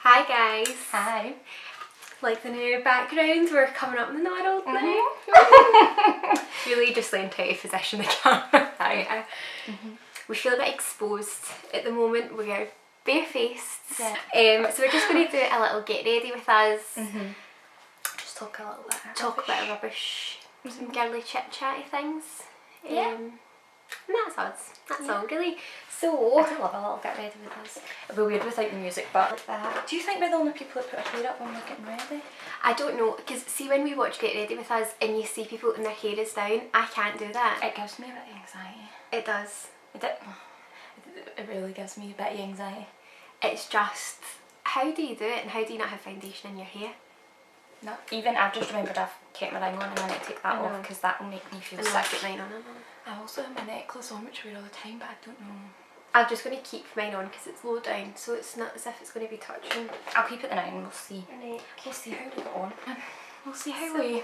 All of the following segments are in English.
Hi guys. Hi. Like the new background, we're coming up in the world now. Really just learned how to position the camera. Hi. We feel a bit exposed at the moment. We are barefaced. Yeah. So we're just going to do a little get ready with us. Just talk a little bit. Talk a bit of rubbish. Some girly chit chatty things. Yeah. And that's us. That's all really. I So do love a little get ready with us. It'd be weird without the music, but like that. Do you think we're the only people that put our hair up when we're getting ready? I don't know, because see when we watch Get Ready With Us and you see people and their hair is down, I can't do that. It gives me a bit of anxiety. It does. It really gives me a bit of anxiety. It's just, how do you do it and how do you not have foundation in your hair? No, even I've just remembered I've kept my ring on and I need to take that I know. off because that will make me feel And I've sick. got mine on. I also have my necklace on which I wear all the time, but I don't know. I'm just going to keep mine on because it's low down, so it's not as if it's going to be touching. I'll keep it the 9 and we'll see. Neck. We'll see how we go on. We'll see how we...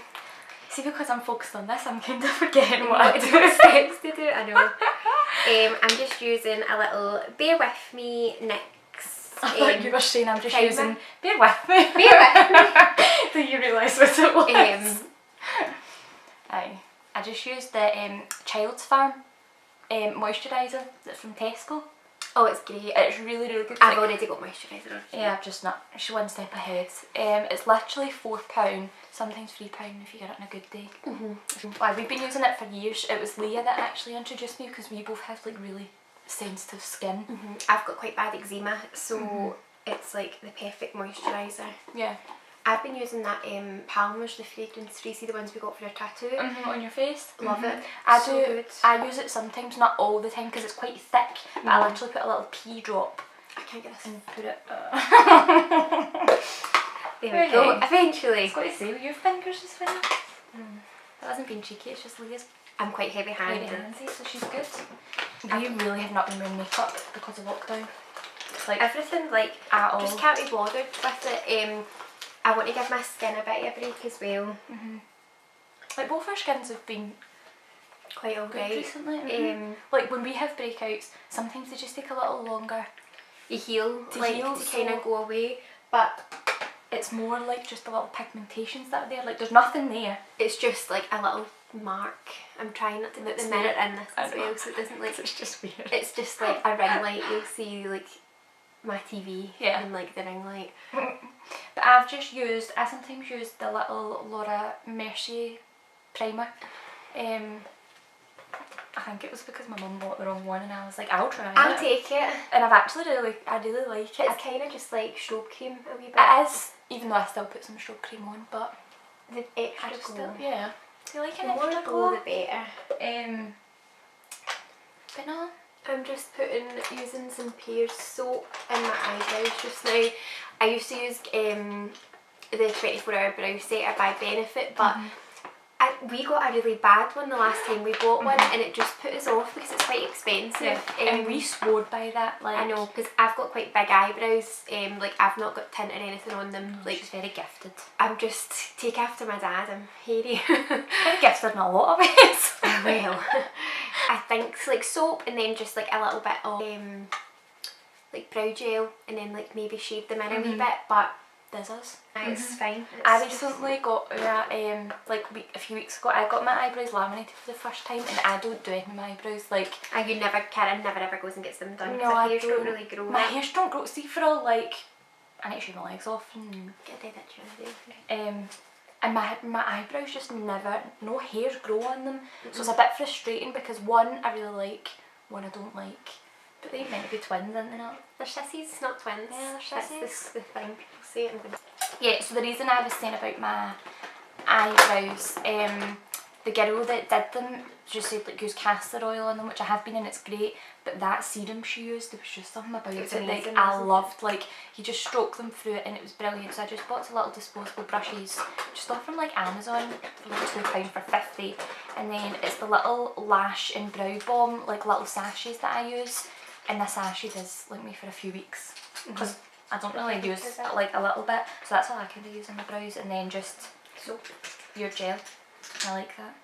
See, because I'm focused on this, I'm kind of forgetting what I do. Steps to do, I know. I'm just using a little Bear With Me NYX. I thought you were saying I'm just primer. using Bear With Me. Bear With Me. Do you realise what it was? Aye. I just used the Child's Farm moisturiser that's from Tesco. Oh, it's great. It's really, really good. I've already got moisturiser on. Yeah, I've just not. She's one step ahead. It's literally £4, sometimes £3 if you get it on a good day. Like, we've been using it for years. It was Leah that actually introduced me because we both have like really sensitive skin. I've got quite bad eczema, so it's like the perfect moisturiser. Yeah. I've been using that Palmer's, the fragrance free, see the ones we got for our tattoo. On your face. Love it. I So do. good. I use it sometimes, not all the time, because it's quite thick. But I literally put a little pea drop I can't get this. and put it. There we go. Eventually. I've got to say, with your fingers as well. That wasn't being cheeky. It's just Leah's I'm quite heavy-handed. handsy, so she's good. We really have not been wearing makeup because of lockdown. Like Everything, like, at all. just can't be bothered with it. I want to give my skin a bit of a break as well. Like both our skins have been Quite good alright. recently. Like when we have breakouts, sometimes they just take a little longer. You heal, To like, heal, to kind so- of go away, but It's more like just the little pigmentations that are there. Like there's nothing there. it's just like a little mark. I'm trying not to put the It's mirror weird. in this I as know. well, so it doesn't like. It's just weird. It's just like a ring light. You'll see like my TV Yeah. and like the ring light. But I sometimes use the little Laura Mercier primer. I think it was because my mum bought the wrong one and I was like, I'll try I'll it. take it. And I really like it. It's kind of just like strobe cream a wee bit. It is, even though I still put some strobe cream on, but The I extra just glow. still, yeah. Do you like The an more extra glow, glow? the better. But no. I'm just using some Pears soap in my eyebrows just now. I used to use the 24-hour brow setter by Benefit, but we got a really bad one the last time we bought one, and it just put us off because it's quite expensive. And we swore by that. Like I know, because I've got quite big eyebrows. Like I've not got tint or anything on them. Like she's very gifted. I'm just take after my dad. I'm hairy. Very gifted in a lot of ways. Well, I think like soap and then just like a little bit of like brow gel and then like maybe shade them in a wee bit, but This is. it's fine. I It's recently got a few weeks ago. I got my eyebrows laminated for the first time, and I don't do any of my eyebrows. Like and you never, Karen never ever goes and gets them done. no, Her I hairs don't really grow. My hairs don't grow. See, for all like, I need to shave my legs off and Get that picture. and my eyebrows just never, no hairs grow on them. So it's a bit frustrating because one I really like, one I don't like. But they meant to be twins, aren't they not? They're sissies, not twins. Yeah, they're That's sissies. the thing. People say it. Yeah, so the reason I was saying about my eyebrows, the girl that did them just said like use castor oil on them, which I have been and it's great, but that serum she used, there was just something about it was that like amazing, I wasn't it? loved. Like you just stroke them through it and it was brilliant. So I just bought some little disposable brushes, just off from like Amazon for like £2 for 50, and then it's the little lash and brow balm like little sachets that I use, and the sachet does like me for a few weeks because I don't really use like a little bit, so that's all I kind of use on my brows, and then just Soap. your gel. I like that.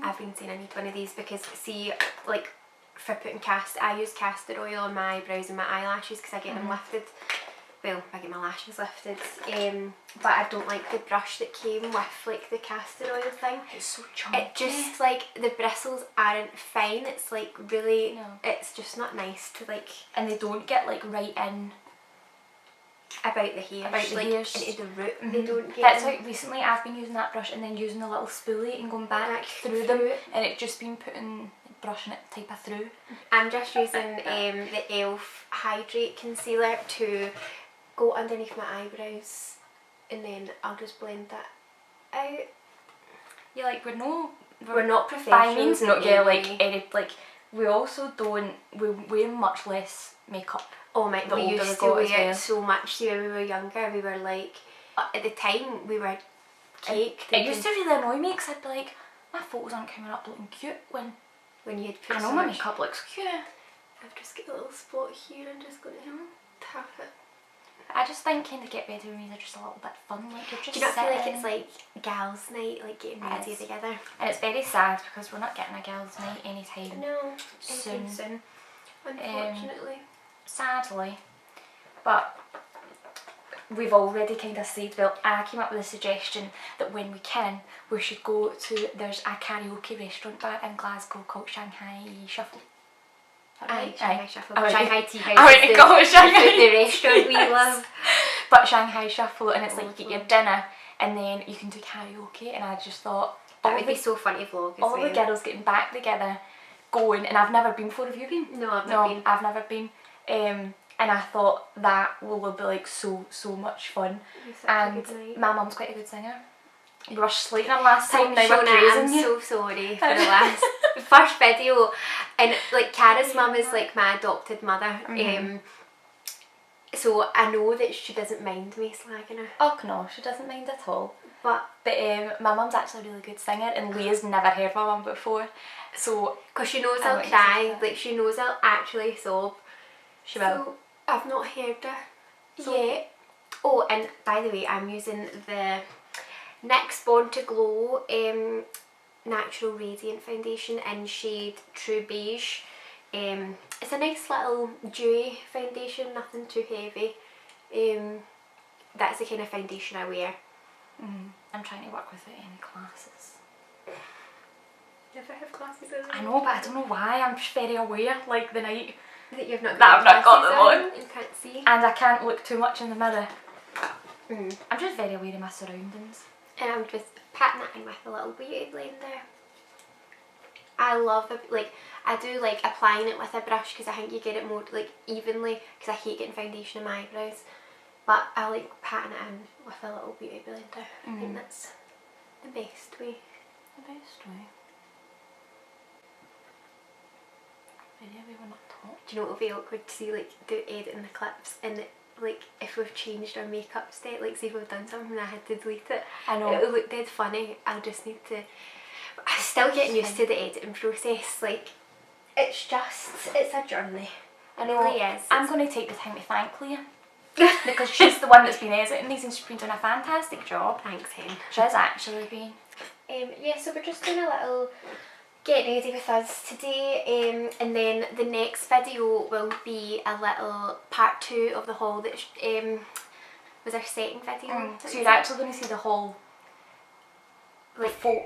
I've been saying I need one of these because see, like for putting I use castor oil on my eyebrows and my eyelashes because I get them lifted well, I get my lashes lifted, but I don't like the brush that came with like the castor oil thing. It's so chunky. It just like, the bristles aren't fine, it's like really, No. it's just not nice to like, and they don't get like right in about the hairs, about the like hairs. into the root, they don't get That's in. how recently I've been using that brush and then using the little spoolie and going back through through them, it. and it just been putting, brushing it type of through. I'm just using the e.l.f. Hydrate Concealer to go underneath my eyebrows, and then I'll just blend that out. Yeah, like we're not by professionals means in not any like way. any, like we also don't, we wear much less makeup. Oh my, The we older used we to got as wear well. it so much. See, when we were younger, we were like, at the time, we were cake. It used to really annoy me because I'd be like, my photos aren't coming up looking cute when when you had put I know so my much. makeup looks cute. I've just got a little spot here. I'm just going to tap it. I just think kind of get ready with me are just a little bit fun. Like you're just Do you not feel like sitting- it's like gals' night, like getting ready Yes. together? And it's very sad because we're not getting a girls' night anytime No, soon. soon. Unfortunately. Sadly. But we've already kind of said, well, I came up with a suggestion that when we can, we should go to, there's a karaoke restaurant bar in Glasgow called Shanghai Shuffle. Aye, Shanghai Shuffle. I Shanghai Tea House. I went to call it Shanghai the restaurant we Yes. love. But Shanghai Shuffle, and it's like you get your Lovely. dinner and then you can do karaoke, and I just thought, That all would be so fun to vlog as all well. the girls getting back together, going, and I've never been before. Have you been? No, I've not been. I've never been. And I thought that will be like so much fun. It'd be such a And good night. my mum's quite a good singer. We were slating her last time, now we're Shona, I'm praising you. so sorry for the last first video, and like Cara's mum is like my adopted mother, so I know that she doesn't mind me slagging her. Oh no, she doesn't mind at all. But My mum's actually a really good singer, and Leah's never heard my mum before, so because she knows I I'll went to cry, that. like she knows I'll actually sob. she will. So I've not heard her So- yet. Oh, and by the way, I'm using the NYX Born to Glow Natural Radiant Foundation in shade True Beige. It's a nice little dewy foundation, nothing too heavy. That's the kind of foundation I wear. I'm trying to work with it in classes. Never have classes I know, but I don't know why. I'm just very aware, like the night, that you've not that I've not got glasses them You can't see. and I can't look too much in the mirror. Mm. I'm just very aware of my surroundings. And I'm just patting it in with a little beauty blender. I love it, like I do like applying it with a brush because I think you get it more like evenly, because I hate getting foundation in my eyebrows, but I like patting it in with a little beauty blender. I think that's the best way. The best way. Maybe we were not taught. Do you know what would be awkward to see, like do editing the clips and it, like if we've changed our makeup step, like say if we've done something and I had to delete it, I know. it would look dead funny. I'll just need to, I'm still getting used to the editing process, like it's a journey. I It know. really is. I'm going to take the time to thank Leah because she's the one that's been editing these and she's been doing a fantastic job. Thanks, Hen. She has actually been. Yeah, so we're just doing a little get ready with us today, and then the next video will be a little part 2 of the haul that was our setting video. So you're actually going to see the whole like before.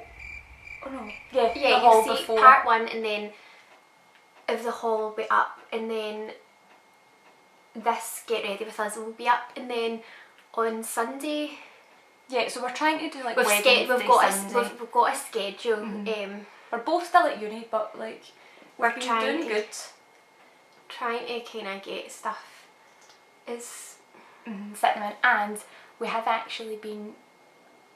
Oh no. Yeah, yeah, the whole you'll see before. part 1, and then of the haul will be up, and then this get ready with us will be up, and then on Sunday Yeah, so we're trying to do like we've Wednesday, Sunday. we've got a schedule. We're both still at uni, but like We're we've been trying doing to- good. Trying to kind of get stuff is Fit them in, and we have actually been.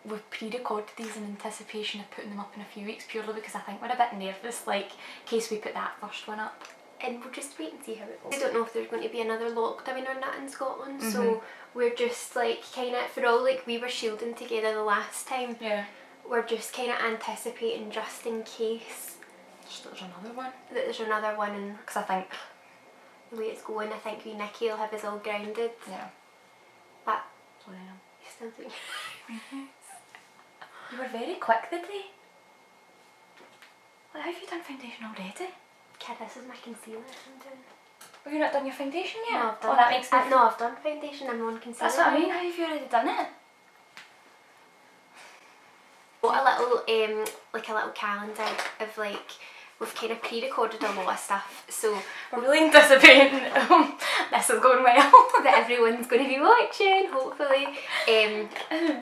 We've pre-recorded these in anticipation of putting them up in a few weeks, purely because I think we're a bit nervous, like in case we put that first one up. and we'll just wait and see how it goes. I don't know if there's going to be another lockdown or not in Scotland, so we're just like kind of, for all like we were shielding together the last time, Yeah. we're just kind of anticipating just in case Just there's another one. that there's another one, and Because I think. the way it's going, I think we Nikki will have us all grounded. Yeah. But Sorry. you still think You were very quick today. Like, have you done foundation already? Kid, this is my concealer I'm doing. Have you not done your foundation yet? No, I've done oh, that makes me... no, I've done foundation. I'm on concealer. That's what I mean. How have you already done it? Got a little like a little calendar of like, we've kind of pre-recorded a lot of stuff, so we're really anticipating this is going well. that everyone's going to be watching, hopefully. I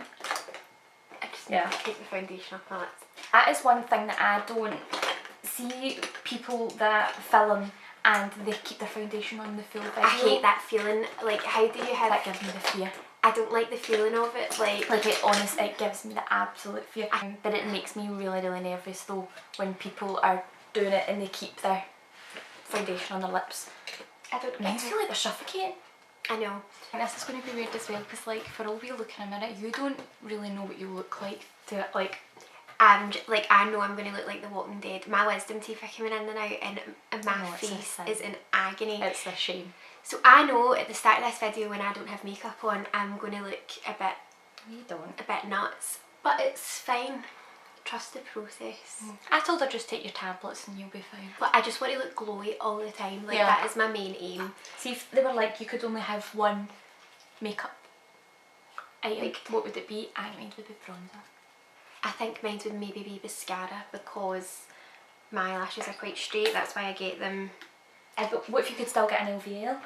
just need to take the foundation off my lips. That is one thing that I don't see, people that film and they keep their foundation on the full video. I hate that feeling. Like, how do you have... That gives me the fear. I don't like the feeling of it. Like it, honestly, it gives me the absolute fear. But it makes me really, really nervous though when people are doing it and they keep their foundation on their lips. I don't It makes me feel like they're suffocating. I know. And this is going to be weird as well because like for all we look in a minute, you don't really know what you look like to like. Like, I know I'm going to look like The Walking Dead. My wisdom teeth are coming in and out, and my face is in agony. It's a shame. So I know at the start of this video when I don't have makeup on, I'm going to look a bit nuts. But it's fine. Trust the process. I told her just take your tablets and you'll be fine. But I just want to look glowy all the time. Like, that is my main aim. See, if they were like you could only have one makeup item, like, what would it be? I think mine would be bronzer. I think mine would maybe be mascara because my lashes are quite straight. That's why I get them. But what if you could still get an LVL?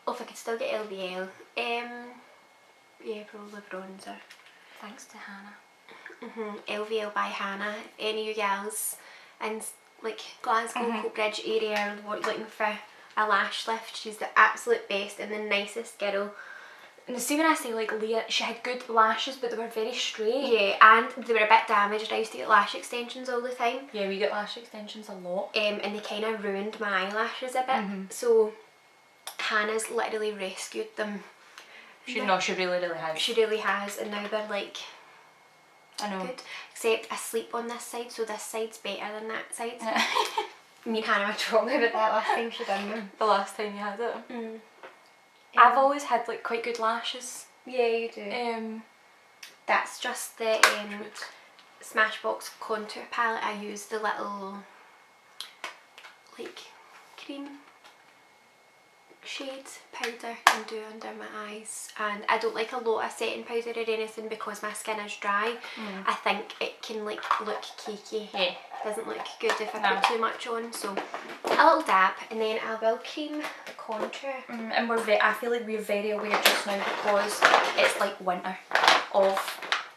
Oh, if I could still get LVL, yeah, probably bronzer. Thanks to Hannah. LVL by Hannah. If any of you gals in like Glasgow, Coatbridge area are looking for a lash lift, she's the absolute best and the nicest girl. And see when I say like Leah, she had good lashes but they were very straight. Yeah, and they were a bit damaged. I used to get lash extensions all the time. Yeah, we get lash extensions a lot. And they kind of ruined my eyelashes a bit. So Hannah's literally rescued them. She really has. She really has, and now they're like, I know. Good. Except I sleep on this side, so this side's better than that side. Me and Hannah were talking about that last time she done them. The last time you had it. I've always had like quite good lashes. Yeah, you do. That's just the Smashbox contour palette. I use the little like cream shade powder and do under my eyes, and I don't like a lot of setting powder or anything because my skin is dry. I think it can like look cakey. Yeah. Doesn't look good if I put too much on, so a little dab and then I will cream the contour. And I feel like we're very aware just now because it's like winter of,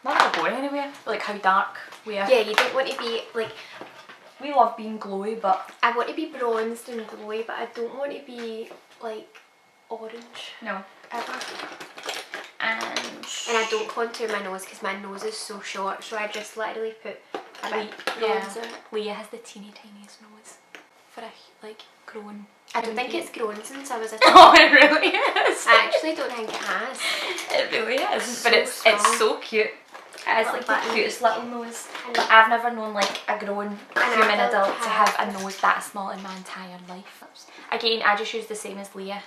not that we're going anywhere, like how dark we are. Yeah, you don't want to be like, we love being glowy but I want to be bronzed and glowy, but I don't want to be like orange. No. Ever. And I don't contour my nose because my nose is so short, so I just literally put a bit bronzer. Leah has the teeny tiniest nose for a like grown. I don't think it's grown since I was a Oh, it really is. I actually don't think it has. It really is, So but it's so cute. It's like button. the cutest little nose. But I've never known like a grown human adult to have a nose that small in my entire life. Again, I just use the same as Leah.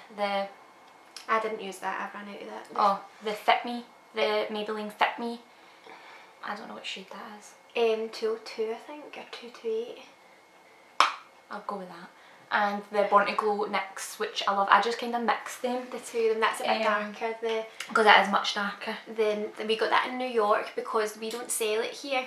I didn't use that, I've run out of that. Oh, the Fit Me, the Maybelline Fit Me. I don't know what shade that is. 202 I think, or 228. I'll go with that. And the Born to Glow NYX, which I love. I just kind of mix them. The two of them, that's a bit darker. Because that is much darker. Then we got that in New York because we don't sell it here.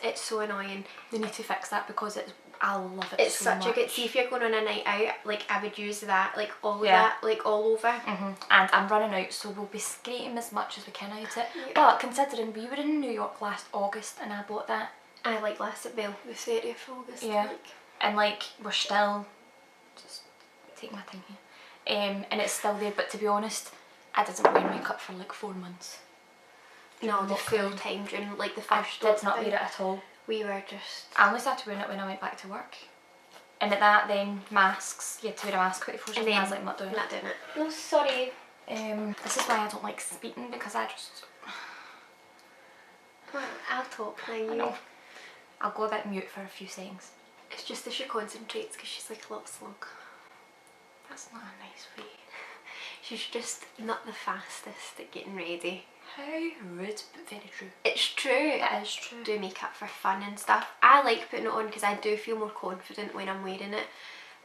It's so annoying. They need to fix that because I love it it's so such much. a good, see if you're going on a night out, like I would use that, like all of that, like all over. And I'm running out, so we'll be skating as much as we can out it. But considering we were in New York last August and I bought that. I like last at Bell, the 30th of August. Yeah. And like we're still, just take my thing here, and it's still there, but to be honest, I didn't wear makeup for like 4 months. No, the full time during like the first I did not wear it at all. We were just... I only started wearing it when I went back to work. And at that then masks, you had to wear a mask 24/7 and I was like, I'm not doing it. No, sorry. This is why I don't like speaking because I just... Well, I'll talk now, you. I know. I'll go a bit mute for a few seconds. It's just that she concentrates because she's like a little slug. That's not a nice way. She's just not the fastest at getting ready. How rude, but very true. It's true. It is true. Do makeup for fun and stuff. I like putting it on because I do feel more confident when I'm wearing it.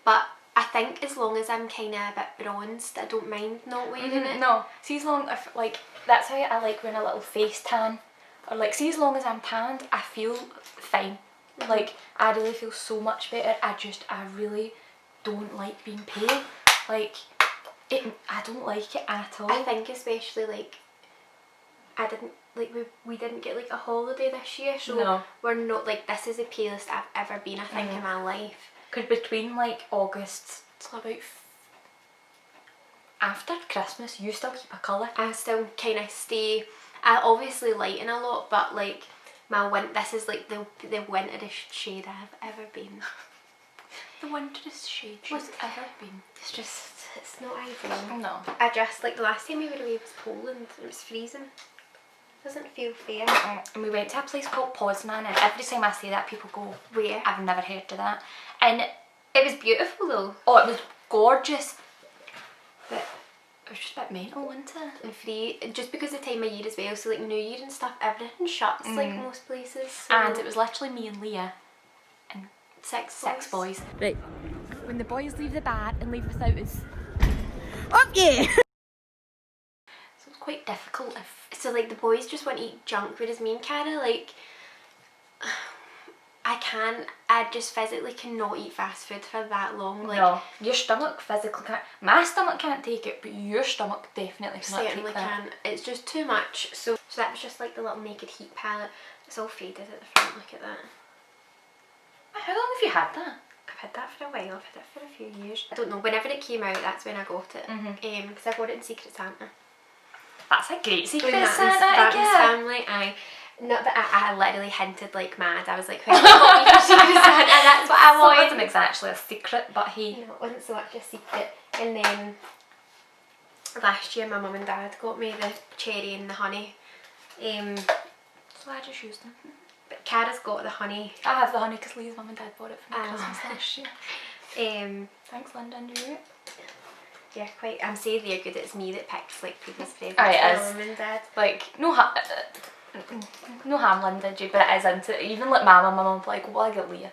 But I think as long as I'm kind of a bit bronzed, I don't mind not wearing it. No, see as long if like that's how I like wearing a little face tan, or like see as long as I'm tanned, I feel fine. Like I really feel so much better. I really don't like being pale. Like I don't like it at all. I think especially like I didn't like we didn't get like a holiday this year, so No. we're not like this is the palest I've ever been I think in my life. Because between like August till about after Christmas, you still keep a colour. I still kind of stay. I obviously lighten a lot, but like this is like the winterish shade I've ever been. The winterish shade she's ever been. It's not ideal. No. I just like the last time we were away was Poland. It was freezing. Doesn't feel fair. And we went to a place called Poznan, and every time I say that, people go, "Where?" I've never heard of that. And it was beautiful though. Oh, it was gorgeous. But it was just a bit mental, wasn't it? And free, just because of the time of year as well. So like New Year and stuff, everything shuts like most places. So. And it was literally me and Leah and six boys. Right. When the boys leave the bar and leave without us. Okay. So it's quite difficult so like the boys just want to eat junk, whereas me and Cara like I just physically cannot eat fast food for that long. Like, no, your stomach physically can't. My stomach can't take it, but your stomach definitely cannot certainly take that. can. It's just too much. So that was just like the little naked heat palette. It's all faded at the front. Look at that. How long have you had that? I've had that for a while. I've had it for a few years. I don't know. Whenever it came out, that's when I got it. Because I got it in Secret Santa. That's a great Secret Santa. That Family. No, but I literally hinted like mad. I was like, when you got me for Secret Santa, that's what I wanted. So it wasn't exactly a secret, but he... No, it wasn't so much a secret. And then last year my mum and dad got me the cherry and the honey. So I just used them. But Cara's got the honey. I have the honey because Leah's mum and dad bought it for me Christmas last year. Thanks Linda and you. Yeah, quite. I'm saying they're good. It's me that picks like people's presents for mum and dad. Like, no harm Linda, but it is into it. Even like my mum like, well, I get Leah.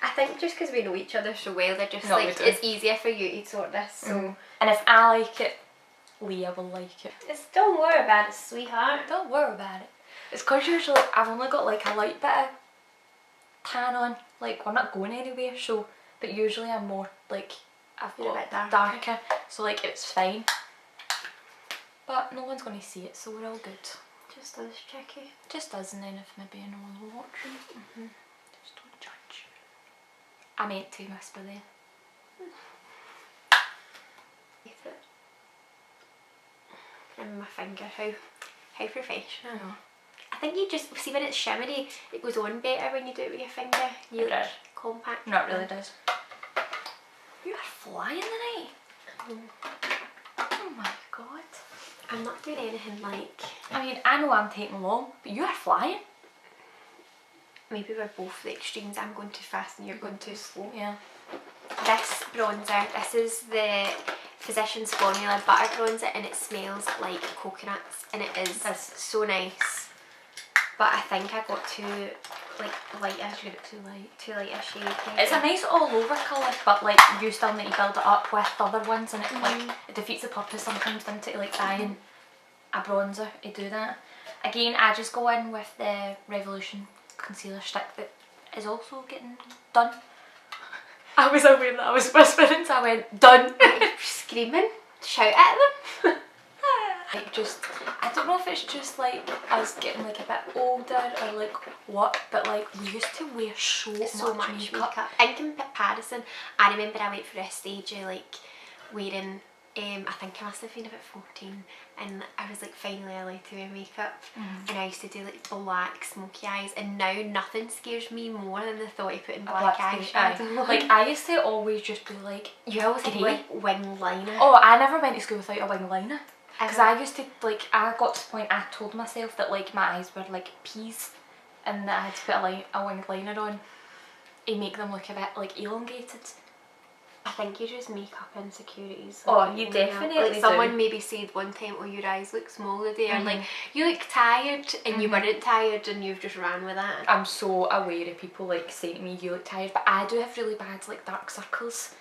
I think just because we know each other so well, they're just No, like, it's easier for you to sort this. So. And if I like it, Leah will like it. Don't worry about it, sweetheart. Don't worry about it. It's because usually I've only got like a light bit of tan on. Like, we're not going anywhere, so. But usually I'm more like, I've got a bit darker, so like it's fine. But no one's going to see it, so we're all good. Just us, Jackie. Just us, and then if maybe no one will watch it. Just don't judge. I meant to whisper there. And my finger, how professional. I think you just see when it's shimmery, it goes on better when you do it with your finger. You does. Compact. No, it really does. You are flying tonight. Oh my god. I'm not doing anything like... I mean, I know I'm taking long, but you are flying. Maybe we're both the extremes. I'm going too fast and you're going too slow. Yeah. This bronzer, this is the Physicians Formula Butter Bronzer, and it smells like coconuts, and it is so nice. But I think I got too lightish. You got it too light a shade. It's a nice all over colour, but like you still need to build it up with other ones, and it like it defeats the purpose sometimes, doesn't it? Like buying a bronzer to do that. Again, I just go in with the Revolution concealer stick that is also getting done. I was aware that I was whispering, so I went, done. Screaming, shout at them. Like just, I don't know if it's just like us getting like a bit older or like what, but like we used to wear so much makeup. In comparison, I remember I went for a stage of like wearing, I think I must have been about 14, and I was like finally allowed to wear makeup, and I used to do like black smoky eyes, and now nothing scares me more than the thought of putting black eyeshadow. Like I used to always just be like, you always had like wing liner. Oh, I never went to school without a wing liner. Because I used to, like, I got to the point I told myself that, like, my eyes were like peas and that I had to put a winged liner on to make them look a bit, like, elongated. I think you just make up insecurities. Oh, you definitely like someone maybe said one time, oh, your eyes look small today, or like, you look tired, and you weren't tired, and you've just ran with that. I'm so aware of people, like, saying to me, you look tired, but I do have really bad, like, dark circles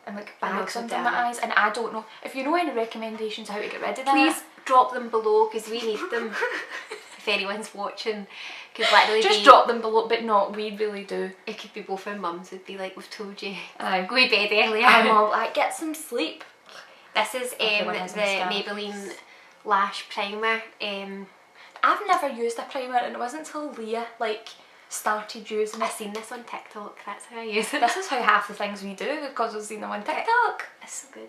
and like I know bags some under my damage. eyes, and I don't know if you know any recommendations how to get rid of that. Please drop them below because we need them. If anyone's watching, because literally just drop them below, but no, we really do. It could be both our mums would be like, we've told you. Aye. Go to bed earlier. I'm all like, get some sleep. This is Everyone the has them stuff. Maybelline Lash Primer. I've never used a primer, and it wasn't until Leah like started using I've it. seen this on TikTok, that's how I use it. This is how half the things we do, because we've seen them on TikTok. It's so good.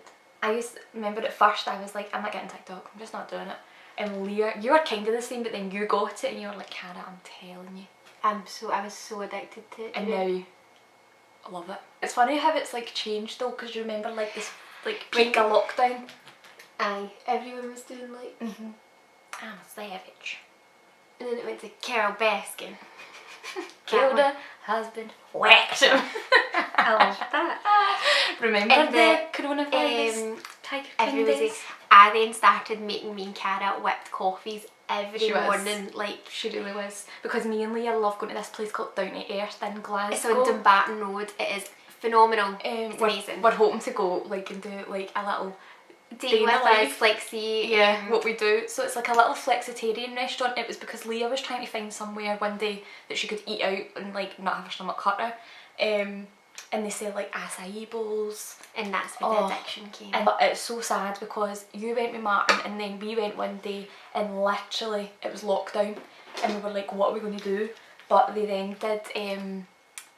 Remember at first I was like, I'm not getting TikTok, I'm just not doing it. And Leah, you were kind of the same, but then you got it and you were like, Cara, I'm telling you. I was so addicted to it. And now, I love it. It's funny how it's like changed though, because you remember like this like peak of lockdown. Aye, everyone was doing like... I'm a savage. And then it went to Carol Baskin. Killed her husband, whacked him. I love that. Remember And the coronavirus Tiger King everybody, days? I then started making me and Cara whipped coffees every She was. morning. Like, She really was. Because me and Leah love going to this place called Down to Earth in Glasgow. it's on Dumbarton Road. It is phenomenal. It's amazing. We're hoping to go like and do like a little Day with life. us, flexi. what we do. So it's like a little flexitarian restaurant. It was because Leah was trying to find somewhere one day that she could eat out and like not have her stomach hurt her. And they sell like acai bowls. And that's where the addiction came. And it's so sad because you went with Martin and then we went one day and literally it was lockdown and we were like, what are we going to do? But they then did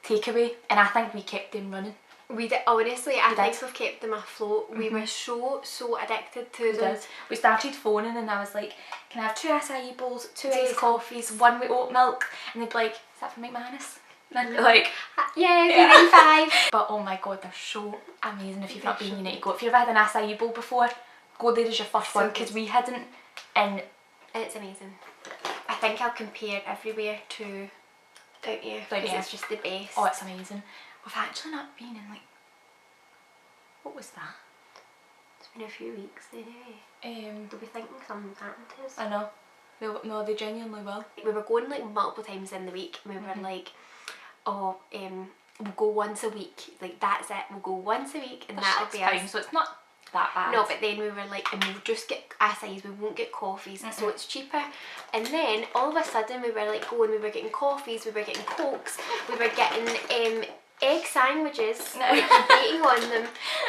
takeaway, and I think we kept them running. We did, honestly, I We think did. we've kept them afloat. We were so addicted to We them. did. We started phoning and I was like, can I have 2 acai bowls, 2 iced coffees, 1 with oat milk? And they'd be like, is that for McManus? And I'd be like, Yeah, within 5. But oh my god, they're so amazing. If you've not been, you need to go. If you've had an acai bowl before, go there as your first So one, because we hadn't. And it's amazing. I think I'll compare everywhere to Down to Earth, Down to because Earth. it's just the best. oh, it's amazing. We've actually not been in like, what was that? It's been a few weeks anyway. We'll be thinking something's happened to us. I know. No, they genuinely will. We were going like multiple times in the week. We were like, oh, we'll go once a week. Like, that's it. We'll go once a week and that'll be fine, us. so it's not that bad. No, but then we were like, and we'll just get acais, we won't get coffees, so it's cheaper. And then all of a sudden we were like going, we were getting coffees, we were getting cokes, we were getting egg sandwiches, like debating on them,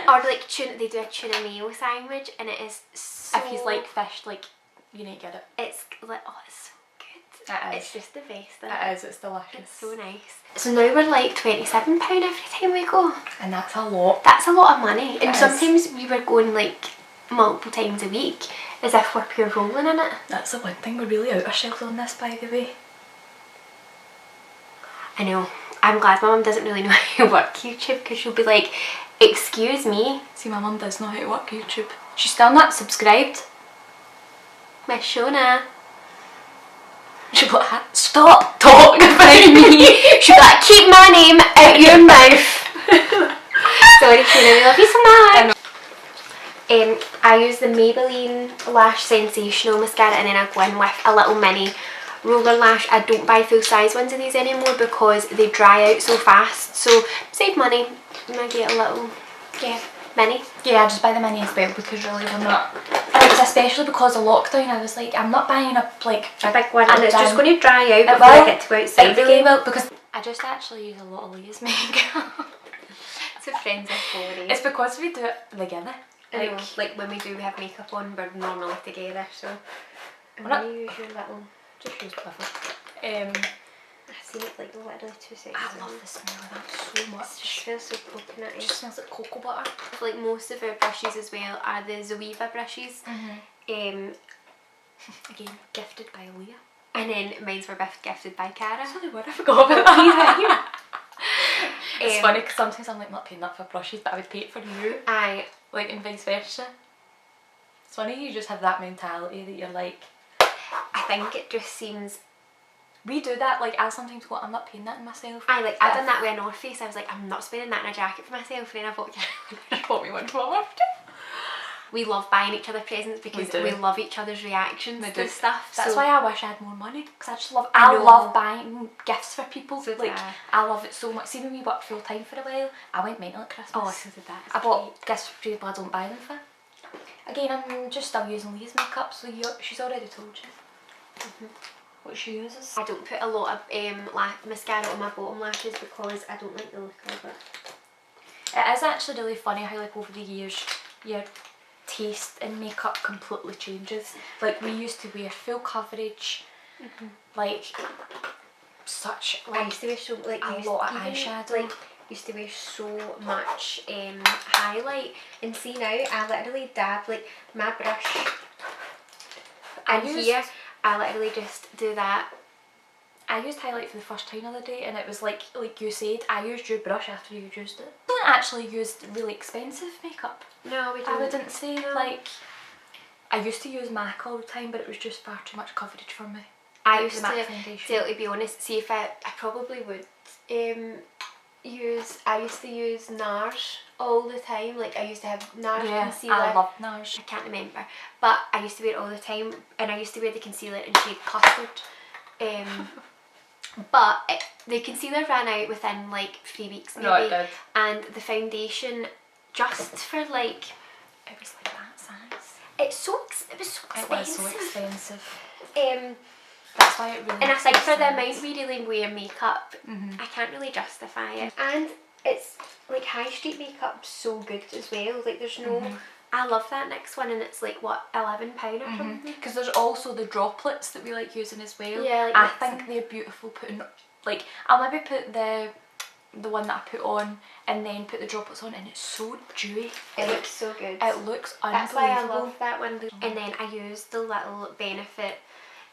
or like tuna. They do a tuna mayo sandwich, and it is so. If you like fish, like, you need to get it. It's like, oh, it's so good. It is. It's just the best. It is. It's delicious. It's so nice. So now we're like £27 every time we go. And that's a lot. That's a lot of money. And It is. sometimes we were going like multiple times a week, as if we're pure rolling in it. That's the one thing, we're really out ourselves on this, by the way. I know. I'm glad my mum doesn't really know how to work YouTube, because she'll be like, excuse me, See, my mum does know how to work YouTube. She's still not subscribed. Miss Shona. She'll be like, stop talking about me. She'll be like, keep my name out your mouth. Sorry Shona, we love you so much. I use the Maybelline Lash Sensational Mascara, and then I go in with a little mini roller lash. I don't buy full size ones of these anymore because they dry out so fast, so save money and I get a little mini. Yeah, I just buy the mini as well, because really we're not. And it's especially because of lockdown, I was like, I'm not buying a like A big one, and it's done. just going to dry out It before will. I get to go outside It really again. will, because I just actually use a lot of Leah's makeup. It's a friends of four. It's because we do it together. Like when we do have makeup on, we're normally together, so I'm not- going to use your little, Just use whatever. I've seen it like literally 2 seconds. I love the smell of that so It much. just feels so It coconutty. just smells like cocoa butter. Like most of our brushes as well are the Zoeva brushes. Again, gifted by Leah. And then mine's were gifted by Cara. Sorry, what I forgot about that. It's funny because sometimes I'm like, not paying that for brushes, but I would pay it for you. Aye. Like, and vice versa. It's funny you just have that mentality that you're like, I think it just seems. we do that. Like, I sometimes go, I'm not paying that in myself. I done that with a North Face. I was like, I'm not spending that in a jacket for myself, and then I bought You bought me one for my birthday. we love buying each other presents because we love each other's reactions to stuff. That's why I wish I had more money, because I just love. I love buying gifts for people. So like I love it so much. See, when we worked full time for a while, I went mental at Christmas. Oh, so did that. I bought gifts for people I don't buy them for. Again, I'm just still using Leah's makeup, so she's already told you what she uses. I don't put a lot of mascara on my bottom lashes because I don't like the look of it. It is actually really funny how like over the years your taste in makeup completely changes. Like we used to wear full coverage, like such like I used to wear so like a lot of eyeshadow. Like used to wear so much highlight, and see now I literally dab like my brush, and here I literally just do that. I used highlight for the first time the other day, and it was like you said, I used your brush after you used it. I don't actually use really expensive makeup. No, we don't. I wouldn't say like. I used to use MAC all the time, but it was just far too much coverage for me. I used to be honest, see if I probably would I used to use NARS all the time. Like I used to have NARS concealer. I love NARS. I can't remember, but I used to wear it all the time, and I used to wear the concealer in shade custard. But the concealer ran out within like 3 weeks maybe. No, it did. And the foundation, just for like, it was like that size. It was so expensive. It was so expensive. That's why it really. And I think for the amount we really wear makeup, I can't really justify it. And it's like high street makeup so good as well. Like there's no. I love that next one, and it's like what, £11 or something. Because there's also the droplets that we like using as well. Yeah, like I think they're beautiful putting. Like I'll maybe put the one that I put on and then put the droplets on, and it's so dewy. It looks so good. It looks unbelievable. That's why I love that one. And then I used the little Benefit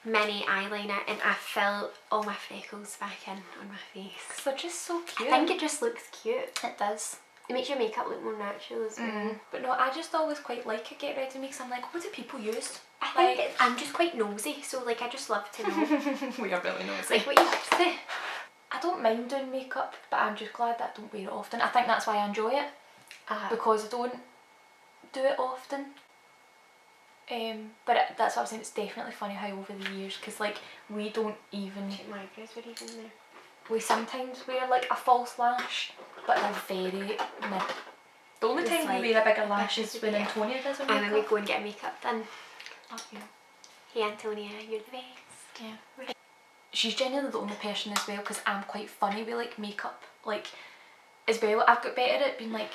mini eyeliner, and I fill all my freckles back in on my face. They're just so cute. I think it just looks cute. It does. It makes your makeup look more natural as well. But no, I just always quite like a get ready me, because I'm like, what do people use? I think I'm just quite nosy, so like I just love to know. We are really nosy. Like what you used to. I don't mind doing makeup, but I'm just glad that I don't wear it often. I think that's why I enjoy it, because I don't do it often. But that's what I'm saying, it's definitely funny how over the years, because like we don't even. My eyebrows were even there. We sometimes wear like a false lash, but they're very mid. The only time we wear a bigger lash is when Antonia does her makeup. And then we go and get makeup done. Love you. Hey Antonia, you're the best. Yeah. She's genuinely the only person as well, because I'm quite funny with like makeup, like as well. I've got better at being like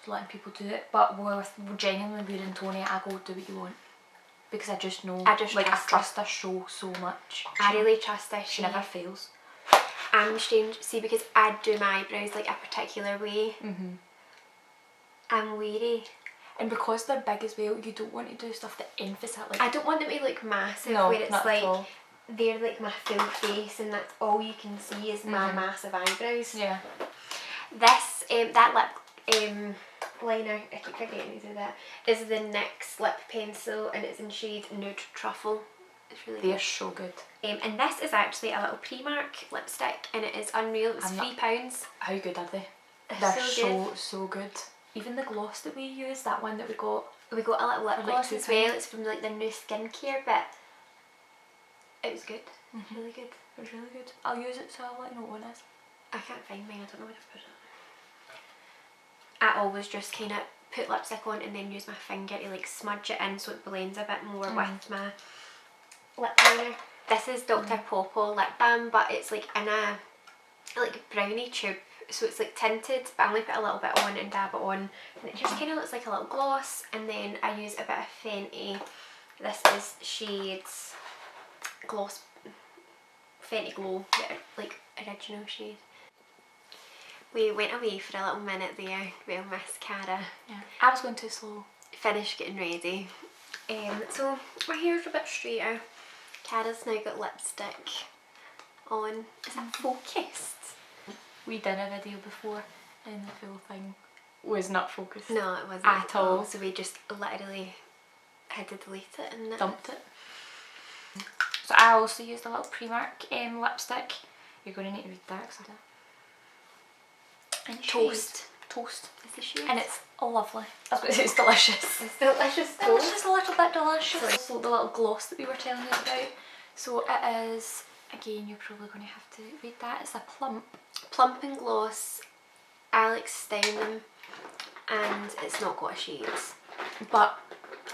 letting people do it, but with genuinely with Antonia, I go do what you want, because I just know. I trust her so much. I really trust her. She never fails. I'm strange, see, because I do my eyebrows like a particular way. I'm weary. And because they're big as well, you don't want to do stuff that emphasise like. I don't want them to look massive, no, where it's not like at all. They're like my full face, and that's all you can see is my massive eyebrows. Yeah. This that lip liner, I keep forgetting to do that, is the NYX lip pencil, and it's in shade Nude Truffle. It's really They're good. so good. And this is actually a little Primark lipstick, and it is unreal. It's £3. How good are they? They're so good. Even the gloss that we use, that one that we got a little lip gloss as well. It's from like the new skincare bit. It was good. Really good. It was really good. I'll use it, so I'll let you know what one is. I can't find mine. I don't know where to put it. I always just kind of put lipstick on and then use my finger to like smudge it in so it blends a bit more with my lip liner. This is Dr. Pawpaw lip balm, but it's like in a like brownie tube, so it's like tinted, but I only put a little bit on and dab it on, and it just kind of looks like a little gloss. And then I use a bit of Fenty. This is shades Gloss Fenty Glow, the like original shade. We went away for a little minute there. We'll miss Cara. Yeah, I was going too slow. Finished getting ready. So my hair's a bit straighter. Cara's now got lipstick on. Is it focused? We did a video before and the full thing was not focused. No, it wasn't at all. So we just literally had to delete it and dumped it. So I also used a little Primark lipstick. You're going to need to read that because I don't. And Toast. toast. As they should. And it's lovely. I was going to say it's delicious. It's delicious It's toast. just a little bit delicious. Also the little gloss that we were telling you about. So it is, again, you're probably going to have to read that. It's a plump. Plump and gloss. Alex Stein them. And it's not got a shade. But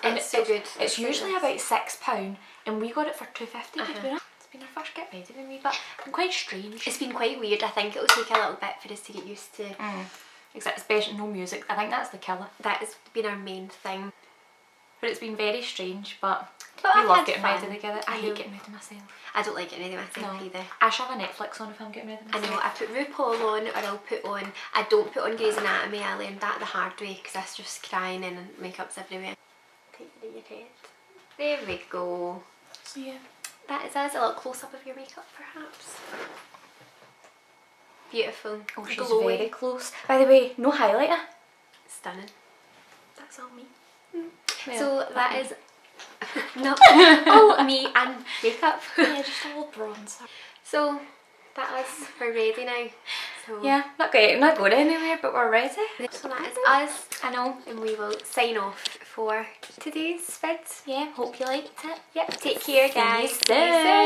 It's so good. It's usually about £6 and we got it for £2.50. It's been our first get ready with me, but it's been quite strange. It's been quite weird. I think it'll take a little bit for us to get used to. Especially no music. I think that's the killer. That has been our main thing. But it's been very strange, but we I've love had getting fun. ready together. I hate getting ready myself. I don't like getting ready myself either. I should have a Netflix on if I'm getting ready I myself. know, I put RuPaul on, or I'll put on, I don't put on Grey's Anatomy. I learned that the hard way because that's just crying and makeup's everywhere. Take it in your head. There we go. So yeah. That is us, a little close up of your makeup perhaps. Beautiful. Oh, she's Glowy. very close. By the way, no highlighter. Stunning. That's all me. Well, So that is all me and makeup. yeah, just a little bronzer. So that is, we're ready now. So Yeah, not great, not going anywhere, but we're ready. So that is us. I know. And we will sign off for today's vid. Yeah, hope you liked it. Yep, take care guys. See you soon.